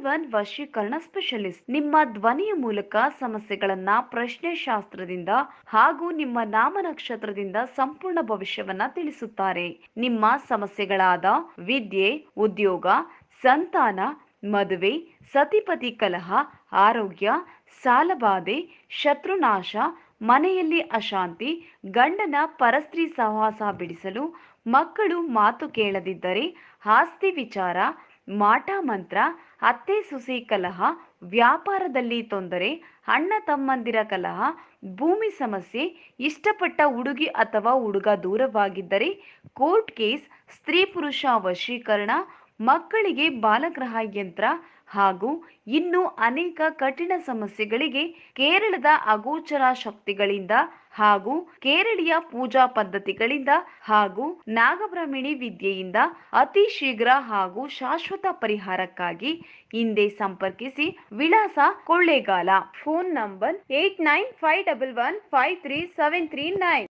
1 ವಶೀಕರಣ ಸ್ಪೆಷಲಿಸ್ಟ್ ನಿಮ್ಮ ಧ್ವನಿಯ ಮೂಲಕ ಸಮಸ್ಯೆಗಳನ್ನ ಪ್ರಶ್ನೆ ಶಾಸ್ತ್ರದಿಂದ ಹಾಗೂ ನಿಮ್ಮ ನಾಮ ನಕ್ಷತ್ರದಿಂದ ಸಂಪೂರ್ಣ ಭವಿಷ್ಯವನ್ನ ತಿಳಿಸುತ್ತಾರೆ. ನಿಮ್ಮ ಸಮಸ್ಯೆಗಳಾದ ವಿದ್ಯೆ, ಉದ್ಯೋಗ, ಸಂತಾನ, ಮದುವೆ, ಸತಿಪತಿ ಕಲಹ, ಆರೋಗ್ಯ, ಸಾಲಬಾಧೆ, ಶತ್ರುನಾಶ, ಮನೆಯಲ್ಲಿ ಅಶಾಂತಿ, ಗಂಡನ ಪರಸ್ತ್ರೀ ಸಹವಾಸ ಬಿಡಿಸಲು, ಮಕ್ಕಳು ಮಾತು ಕೇಳದಿದ್ದರೆ, ಆಸ್ತಿ ವಿಚಾರ, ಮಾಟ ಮಂತ್ರ, ಅತ್ತೆ ಸೊಸೆ ಕಲಹ, ವ್ಯಾಪಾರದಲ್ಲಿ ತೊಂದರೆ, ಅಣ್ಣ ತಮ್ಮಂದಿರ ಕಲಹ, ಭೂಮಿ ಸಮಸ್ಯೆ, ಇಷ್ಟಪಟ್ಟ ಹುಡುಗಿ ಅಥವಾ ಹುಡುಗ ದೂರವಾಗಿದ್ದರೆ, ಕೋರ್ಟ್ ಕೇಸ್, ಸ್ತ್ರೀ ಪುರುಷ ವಶೀಕರಣ, ಮಕ್ಕಳಿಗೆ ಬಾಲಗ್ರಹ ಯಂತ್ರ ಹಾಗೂ ಇನ್ನು ಅನೇಕ ಕಠಿಣ ಸಮಸ್ಯೆಗಳಿಗೆ ಕೇರಳದ ಅಗೋಚರ ಶಕ್ತಿಗಳಿಂದ ಹಾಗೂ ಕೇರಳೀಯ ಪೂಜಾ ಪದ್ಧತಿಗಳಿಂದ ಹಾಗೂ ನಾಗಬ್ರಾಹ್ಮಣಿ ವಿದ್ಯೆಯಿಂದ ಅತಿ ಶೀಘ್ರ ಹಾಗೂ ಶಾಶ್ವತ ಪರಿಹಾರಕ್ಕಾಗಿ ಹಿಂದೆ ಸಂಪರ್ಕಿಸಿ. ವಿಳಾಸ ಕೊಳ್ಳೇಗಾಲ. Phone number 8951153739.